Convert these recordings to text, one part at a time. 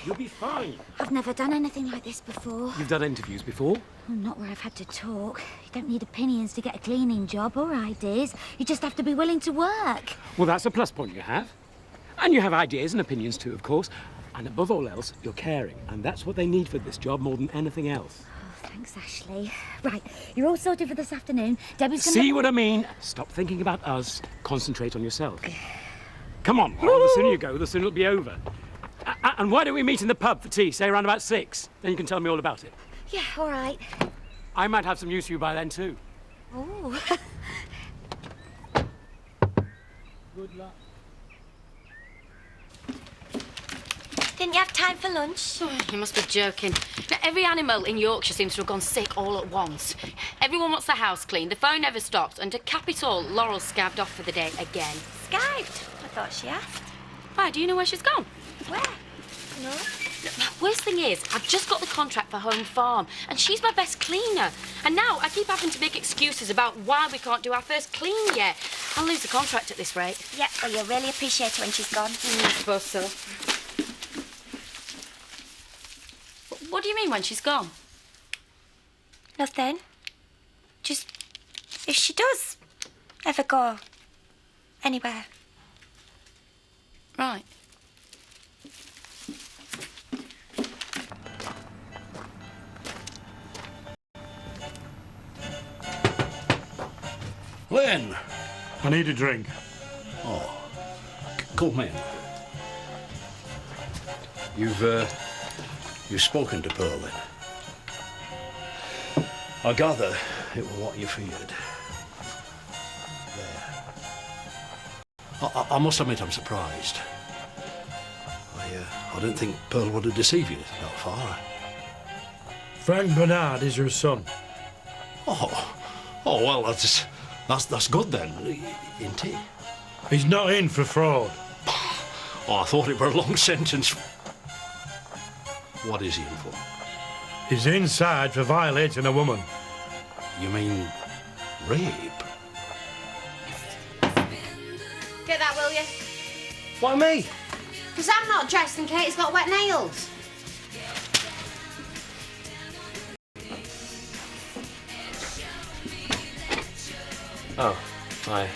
You'll be fine. I've never done anything like this before. You've done interviews before? Well, not where I've had to talk. You don't need opinions to get a cleaning job or ideas. You just have to be willing to work. Well, that's a plus point you have. And you have ideas and opinions too, of course. And above all else, you're caring. And that's what they need for this job more than anything else. Oh, thanks, Ashley. Right, you're all sorted for this afternoon. Debbie's gonna... See what I mean? Stop thinking about us. Concentrate on yourself. Come on. Well, the sooner you go, the sooner it'll be over. And why don't we meet in the pub for tea, say around about 6? Then you can tell me all about it. Yeah, all right. I might have some news for you by then, too. Oh. Good luck. Didn't you have time for lunch? Oh, you must be joking. Now, every animal in Yorkshire seems to have gone sick all at once. Everyone wants the house cleaned, the phone never stops, and to cap it all, Laurel's scabbed off for the day again. Skived? I thought she asked. Why, do you know where she's gone? Where? No. Worst thing is, I've just got the contract for Home Farm, and she's my best cleaner. And now I keep having to make excuses about why we can't do our first clean yet. I'll lose the contract at this rate. Yeah, well, you'll really appreciate it when she's gone. I suppose so. What do you mean when she's gone? Nothing. Just if she does ever go anywhere. Right. Len! I need a drink. Oh, come in. You've spoken to Pearl, then? I gather it was what you feared. There. I must admit I'm surprised. I didn't think Pearl would have deceived you that far. Frank Bernard is her son. Oh, well, that's good then, isn't it? He's not in for fraud. Oh, I thought it were a long sentence. What is he in for? He's inside for violating a woman. You mean rape? Get that, will you? Why me? Because I'm not dressed and Kate's got wet nails. Oh, hi.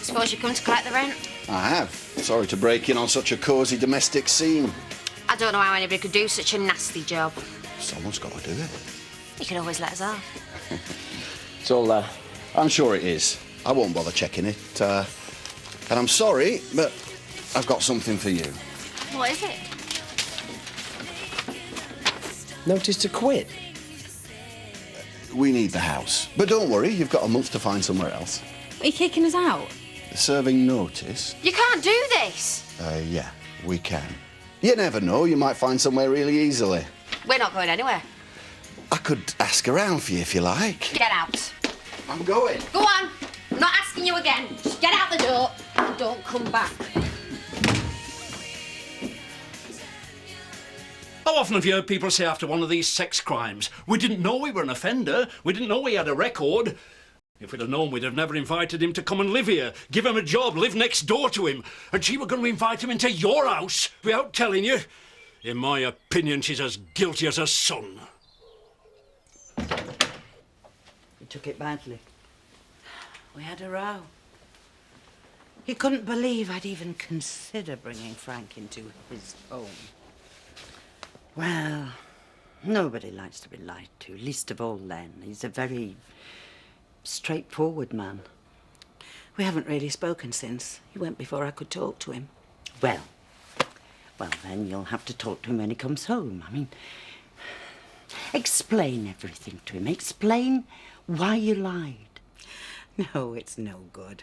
Suppose you come to collect the rent? I have. Sorry to break in on such a cosy domestic scene. I don't know how anybody could do such a nasty job. Someone's got to do it. You can always let us off. It's all there. I'm sure it is. I won't bother checking it. And I'm sorry, but I've got something for you. What is it? Notice to quit. We need the house. But don't worry, you've got a month to find somewhere else. Are you kicking us out? Serving notice? You can't do this. Yeah, we can. You never know, you might find somewhere really easily. We're not going anywhere. I could ask around for you if you like. Get out. I'm going. Go on. I'm not asking you again. Just get out the door and don't come back. How often have you heard people say after one of these sex crimes, we didn't know we were an offender, we didn't know we had a record. If we'd have known, we'd have never invited him to come and live here, give him a job, live next door to him. And she were going to invite him into your house without telling you. In my opinion, she's as guilty as her son. He took it badly. We had a row. He couldn't believe I'd even consider bringing Frank into his home. Well, nobody likes to be lied to, least of all Len. He's a very straightforward man. We haven't really spoken since. He went before I could talk to him. Well, then you'll have to talk to him when he comes home. I mean, explain everything to him. Explain why you lied. No, it's no good.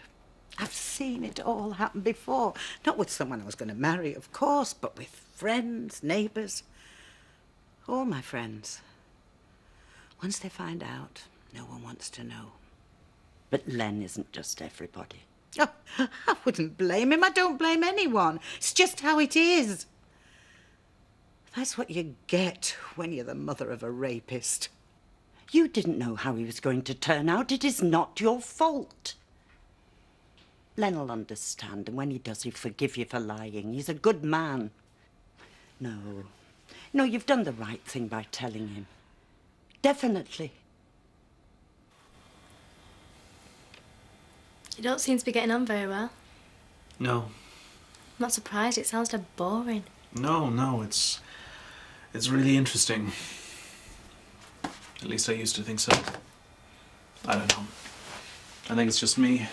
I've seen it all happen before. Not with someone I was going to marry, of course, but with friends, neighbours. All my friends. Once they find out, no one wants to know. But Len isn't just everybody. Oh, I wouldn't blame him. I don't blame anyone. It's just how it is. That's what you get when you're the mother of a rapist. You didn't know how he was going to turn out. It is not your fault. Len'll understand, and when he does, he'll forgive you for lying. He's a good man. No. No, you've done the right thing by telling him. Definitely. You don't seem to be getting on very well. No. I'm not surprised. It sounds like boring. No, it's really interesting. At least I used to think so. I don't know. I think it's just me.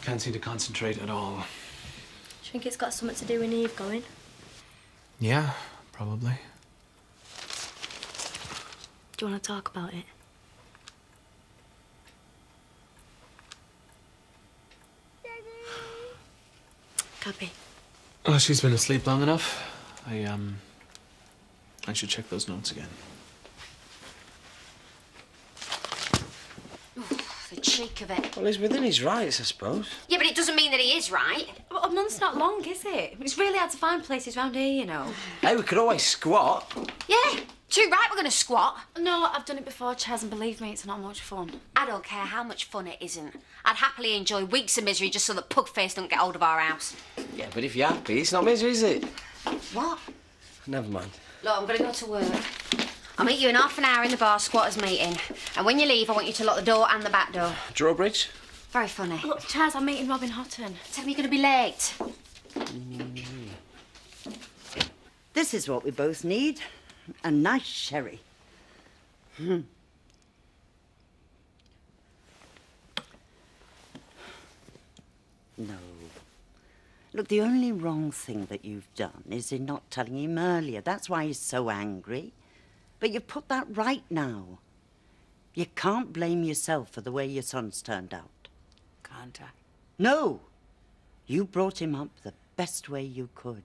Can't seem to concentrate at all. Do you think it's got something to do with Eve going? Yeah, probably. Do you want to talk about it? Gabby. Oh, she's been asleep long enough. I should check those notes again. The cheek of it. Well, he's within his rights, I suppose. Yeah, but it doesn't mean that he is right. Well, a month's not long, is it? It's really hard to find places round here, you know. Hey, we could always squat. Yeah, too right we're going to squat. No, I've done it before, Chaz, and believe me, it's not much fun. I don't care how much fun it isn't. I'd happily enjoy weeks of misery just so that Pugface don't get hold of our house. Yeah, but if you're happy, it's not misery, is it? What? Never mind. Look, I'm going to go to work. I'll meet you in half an hour in the bar squatters meeting. And when you leave, I want you to lock the door and the back door. Drawbridge? Very funny. Look, Chaz, I'm meeting Robin Houghton. Tell me you're going to be late. This is what we both need. A nice sherry. No. Look, the only wrong thing that you've done is in not telling him earlier. That's why he's so angry. But you've put that right now. You can't blame yourself for the way your son's turned out. Can't I? No. You brought him up the best way you could.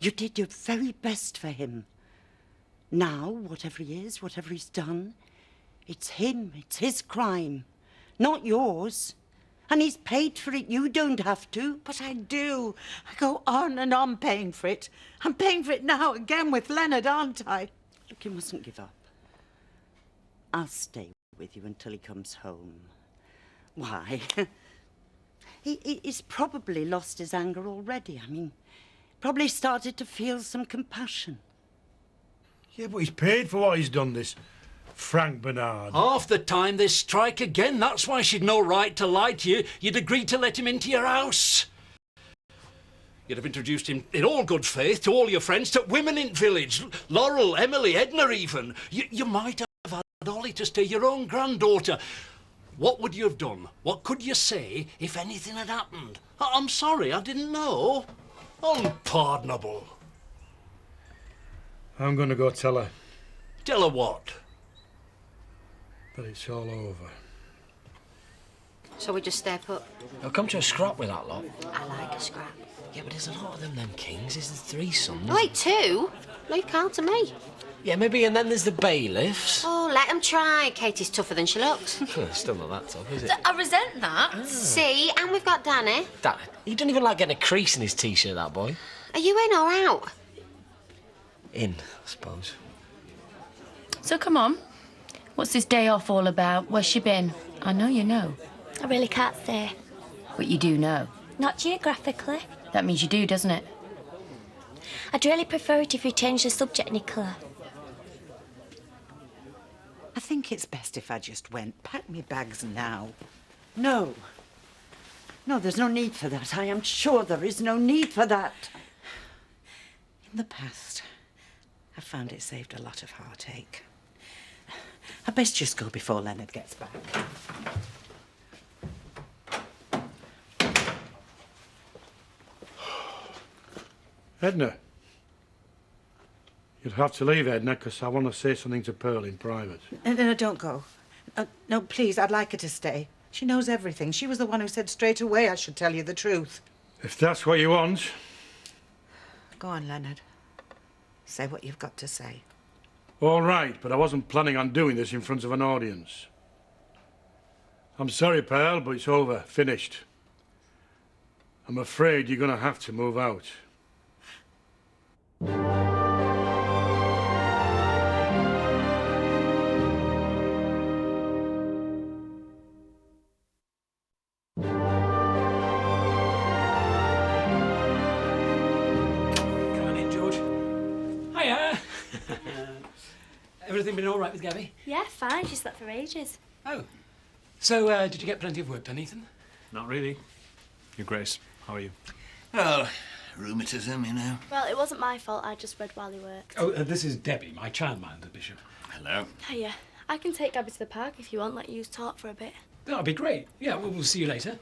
You did your very best for him. Now, whatever he is, whatever he's done, it's him, it's his crime, not yours. And he's paid for it. You don't have to. But I do. I go on and on paying for it. I'm paying for it now again with Leonard, aren't I? Look, you mustn't give up. I'll stay with you until he comes home. Why? He's probably lost his anger already. I mean, probably started to feel some compassion. Yeah, but he's paid for what he's done, this Frank Bernard. Half the time they strike again. That's why she'd no right to lie to you. You'd agreed to let him into your house. You'd have introduced him in all good faith to all your friends, to women in village, Laurel, Emily, Edna even. You might have had Ollie to stay your own granddaughter. What would you have done? What could you say if anything had happened? I'm sorry, I didn't know. Unpardonable. I'm going to go tell her Tell her what? that it's all over. So we just stay put. I'll come to a scrap with that lot. I like a scrap. Yeah, but there's a lot of them kings. There's the 3 sons. Wait, 2? Leave Carl to me. Yeah, maybe, and then there's the bailiffs. Oh, let them try. Katie's tougher than she looks. Still not that tough, is it? I resent that. See, and we've got Danny. That, he doesn't even like getting a crease in his T-shirt, that boy. Are you in or out? In, I suppose. So come on. What's this day off all about? Where's she been? I know you know. I really can't say. But you do know. Not geographically. That means you do, doesn't it? I'd really prefer it if you changed the subject, Nicola. I think it's best if I just went. Pack me bags now. No. No, there's no need for that. I am sure there is no need for that. In the past, I found it saved a lot of heartache. I best just go before Leonard gets back. Edna. You'll have to leave, Edna, because I want to say something to Pearl in private. No, don't go. No, please, I'd like her to stay. She knows everything. She was the one who said straight away I should tell you the truth. If that's what you want. Go on, Leonard. Say what you've got to say. All right, but I wasn't planning on doing this in front of an audience. I'm sorry, Pearl, but it's over. Finished. I'm afraid you're going to have to move out. everything been all right with Gabby? Yeah, fine. She slept for ages. Oh. So, did you get plenty of work done, Ethan? Not really. Your Grace, how are you? Well, rheumatism, you know. Well, it wasn't my fault. I just read while he worked. Oh, this is Debbie, my childminder, Bishop. Hello. Hiya. I can take Gabby to the park if you want, let you talk for a bit. That'll be great. Yeah, we'll see you later.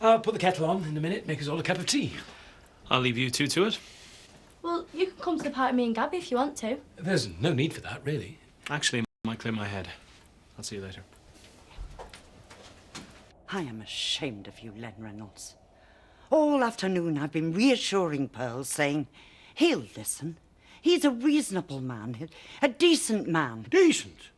I'll put the kettle on in a minute, make us all a cup of tea. I'll leave you two to it. Well, you can come to the park with me and Gabby if you want to. There's no need for that, really. Actually, I might clear my head. I'll see you later. I am ashamed of you, Len Reynolds. All afternoon I've been reassuring Pearl, saying, he'll listen. He's a reasonable man, a decent man. Decent?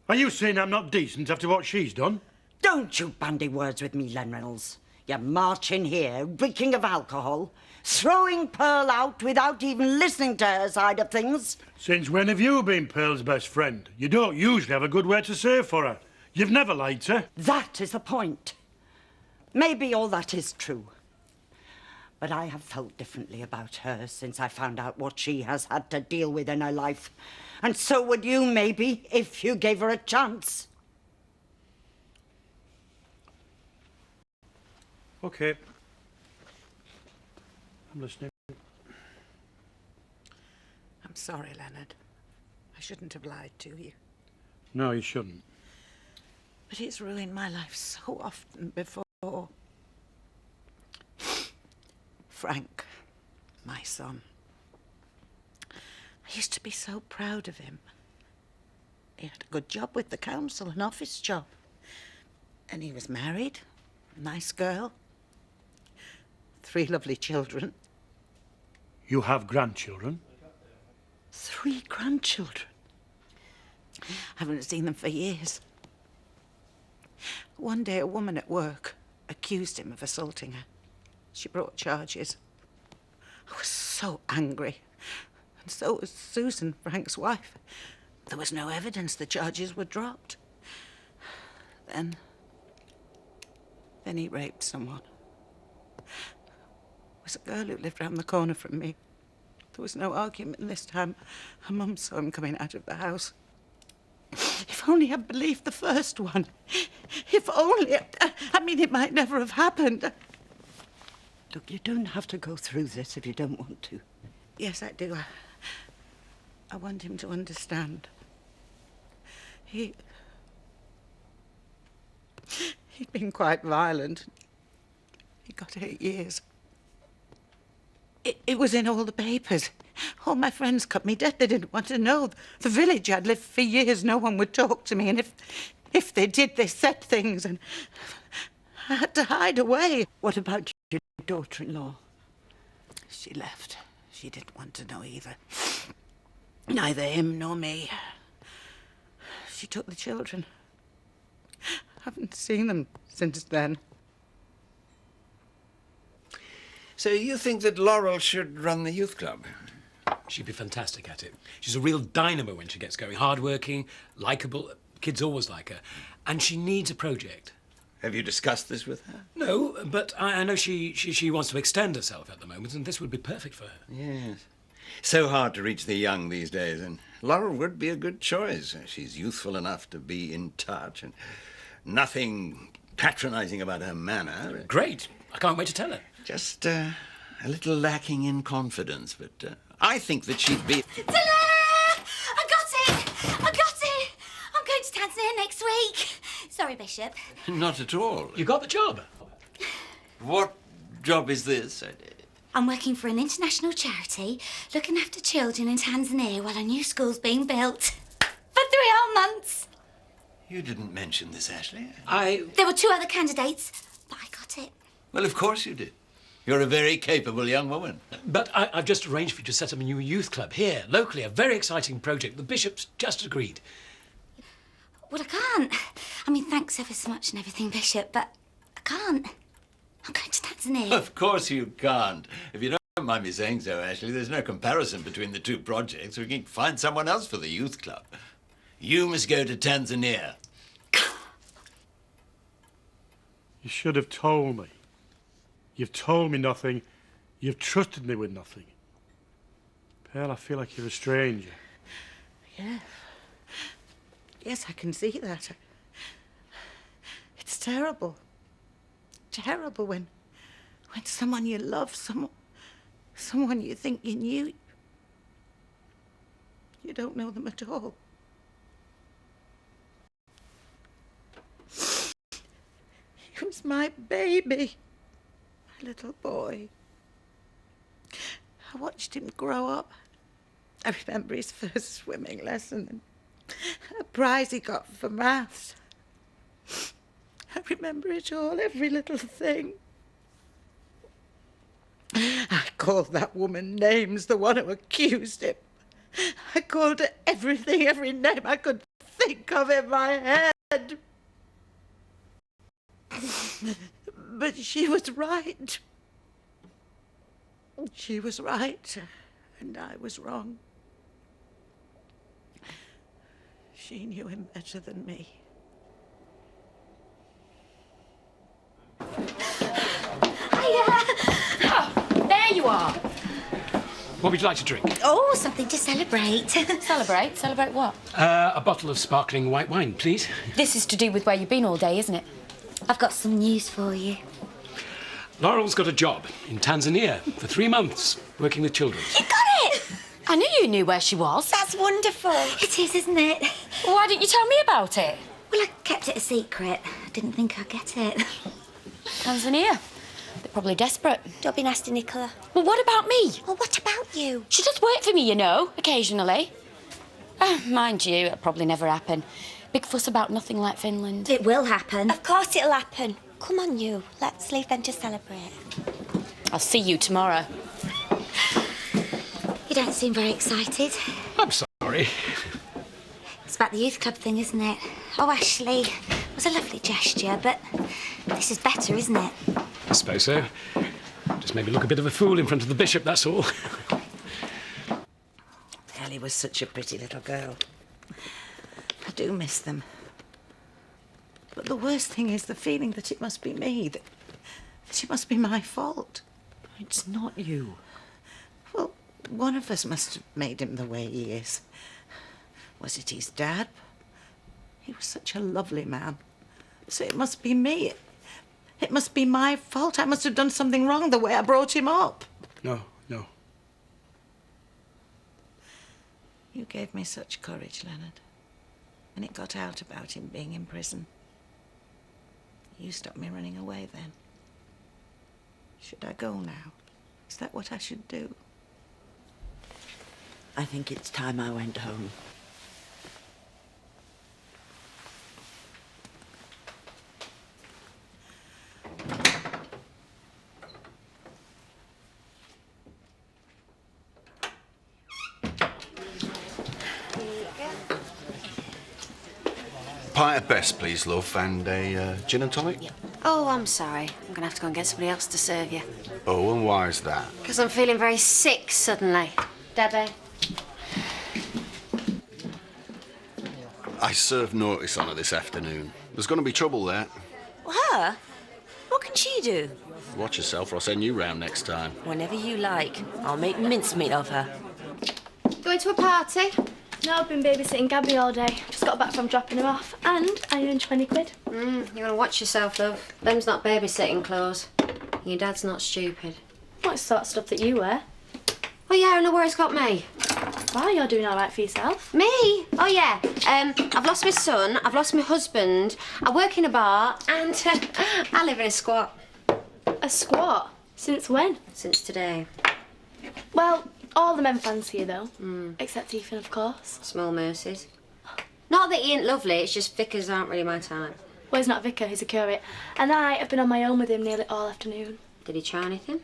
Are you saying I'm not decent after what she's done? Don't you bandy words with me, Len Reynolds. You march in here, reeking of alcohol, throwing Pearl out without even listening to her side of things. Since when have you been Pearl's best friend? You don't usually have a good word to say for her. You've never liked her. That is the point. Maybe all that is true. But I have felt differently about her since I found out what she has had to deal with in her life. And so would you, maybe, if you gave her a chance. OK. I'm listening. I'm sorry, Leonard. I shouldn't have lied to you. No, you shouldn't. But he's ruined my life so often before. Frank, my son. I used to be so proud of him. He had a good job with the council, an office job. And he was married, nice girl. 3 lovely children. You have grandchildren? 3 grandchildren. Haven't seen them for years. One day a woman at work accused him of assaulting her. She brought charges. I was so angry. And so was Susan, Frank's wife. There was no evidence the charges were dropped. Then he raped someone. It was a girl who lived round the corner from me. There was no argument this time. Her mum saw him coming out of the house. If only I'd believed the first one. If only... I mean, it might never have happened. Look, you don't have to go through this if you don't want to. Yes, I do. I want him to understand. He'd been quite violent. He got 8 years. It was in all the papers. All my friends cut me dead. They didn't want to know. The village I'd lived for years, no one would talk to me. And if they did, they said things. And I had to hide away. What about your daughter-in-law? She left. She didn't want to know either. Neither him nor me. She took the children. Haven't seen them since then. So you think that Laurel should run the youth club? She'd be fantastic at it. She's a real dynamo when she gets going. Hard-working, likeable. Kids always like her. And she needs a project. Have you discussed this with her? No, but I know she wants to extend herself at the moment, and this would be perfect for her. Yes. So hard to reach the young these days, and Laurel would be a good choice. She's youthful enough to be in touch, and nothing patronising about her manner. Great. I can't wait to tell her. Just a little lacking in confidence, but I think that she'd be... Ta-da! I got it! I got it! I'm going to Tanzania next week. Sorry, Bishop. Not at all. You got the job. What job is this? I'm working for an international charity, looking after children in Tanzania while a new school's being built. For 3 whole months. You didn't mention this, Ashley. There were 2 other candidates, but I got it. Well, of course you did. You're a very capable young woman. But I've just arranged for you to set up a new youth club here, locally. A very exciting project. The Bishop's just agreed. Well, I can't. I mean, thanks ever so much and everything, Bishop, but I can't. I'm going to Tanzania. Of course you can't. If you don't mind me saying so, Ashley, there's no comparison between the 2 projects. We can find someone else for the youth club. You must go to Tanzania. You should have told me. You've told me nothing. You've trusted me with nothing. Pearl, I feel like you're a stranger. Yeah. Yes, I can see that. It's terrible. Terrible when someone you love, someone you think you knew, you don't know them at all. He was my baby, my little boy. I watched him grow up. I remember his first swimming lesson and a prize he got for maths. I remember it all, every little thing. I called that woman names, the one who accused him. I called her everything, every name I could think of in my head. But she was right. She was right, and I was wrong. She knew him better than me. Oh, there you are. What would you like to drink? Oh, something to celebrate. Celebrate? Celebrate what? A bottle of sparkling white wine, please. This is to do with where you've been all day, isn't it? I've got some news for you. Laurel's got a job in Tanzania for 3 months, working with children. You got it! I knew you knew where she was. That's wonderful. It is, isn't it? Why didn't you tell me about it? Well, I kept it a secret. I didn't think I'd get it. Tanzania. They're probably desperate. Don't be nasty, Nicola. Well, what about me? Well, what about you? She does work for me, you know, occasionally. Mind you, it'll probably never happen. Big fuss about nothing like Finland. It will happen. Of course it'll happen. Come on, you. Let's leave them to celebrate. I'll see you tomorrow. You don't seem very excited. I'm sorry. It's about the youth club thing, isn't it? Oh, Ashley, it was a lovely gesture, but this is better, isn't it? I suppose so. Just made me look a bit of a fool in front of the bishop, that's all. Ellie was such a pretty little girl. I do miss them. But the worst thing is the feeling that it must be me, that it must be my fault. It's not you. Well, one of us must have made him the way he is. Was it his dad? He was such a lovely man. So it must be me. It must be my fault. I must have done something wrong the way I brought him up. No. You gave me such courage, Leonard. And it got out about him being in prison. You stopped me running away then. Should I go now? Is that what I should do? I think it's time I went home. Pint of best, please, love, and a gin and tonic. Oh, I'm sorry. I'm gonna have to go and get somebody else to serve you. Oh, and why is that? Because I'm feeling very sick suddenly. Debbie? I served notice on her this afternoon. There's going to be trouble there. Her? What can she do? Watch yourself or I'll send you round next time. Whenever you like. I'll make mincemeat of her. Going to a party? No, I've been babysitting Gabby all day. Just got back from dropping her off, and I earned 20 quid. You're gonna watch yourself, love. Them's not babysitting clothes. Your dad's not stupid. What's the sort of stuff that you wear? Oh yeah, I know where it's got me. Why, you're doing all right for yourself. Me? Oh yeah. I've lost my son, I've lost my husband, I work in a bar, and I live in a squat. A squat? Since when? Since today. Well, all the men fancy you, though. Except Ethan, of course. Small mercies. Not that he ain't lovely, it's just vicars aren't really my type. Well, he's not a vicar, he's a curate. And I have been on my own with him nearly all afternoon. Did he try anything?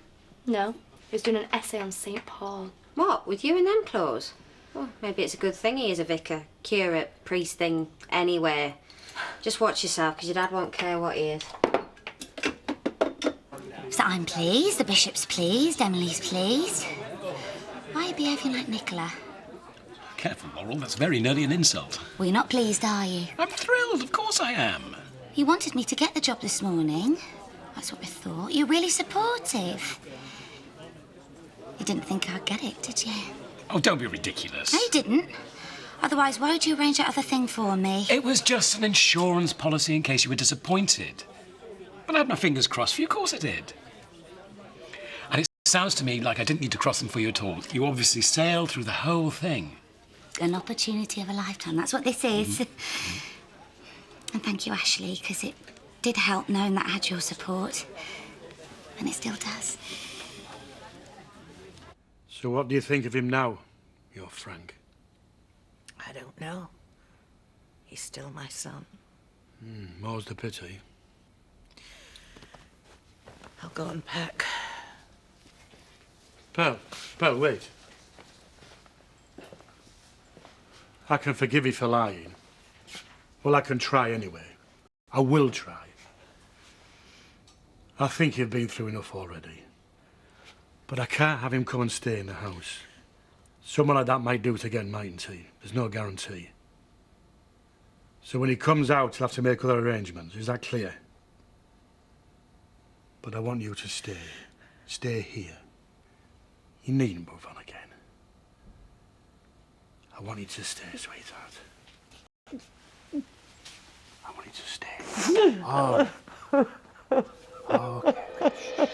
No. He was doing an essay on St. Paul. What, with you in them clothes? Oh, maybe it's a good thing he is a vicar, curate, priest thing, anywhere. Just watch yourself, because your dad won't care what he is. So I'm pleased, the bishop's pleased, Emily's pleased. Why are you behaving like Nicola? Careful, Laurel, that's very nearly an insult. Well, you're not pleased, are you? I'm thrilled, of course I am. You wanted me to get the job this morning. That's what we thought. You're really supportive. You didn't think I'd get it, did you? Oh, don't be ridiculous. No, you didn't. Otherwise, why'd you arrange that other thing for me? It was just an insurance policy in case you were disappointed. But I had my fingers crossed for you, of course I did. And it sounds to me like I didn't need to cross them for you at all. You obviously sailed through the whole thing. An opportunity of a lifetime, that's what this is. And thank you, Ashley, because it did help knowing that I had your support. And it still does. So what do you think of him now, your Frank? I don't know. He's still my son. More's the pity. I'll go and pack. Pearl, wait. I can forgive you for lying. Well, I can try anyway. I will try. I think you've been through enough already. But I can't have him come and stay in the house. Someone like that might do it again, mightn't he? There's no guarantee. So when he comes out, he'll have to make other arrangements. Is that clear? But I want you to stay. Stay here. You needn't move on again. I want you to stay, sweetheart. I want you to stay. Oh. Okay.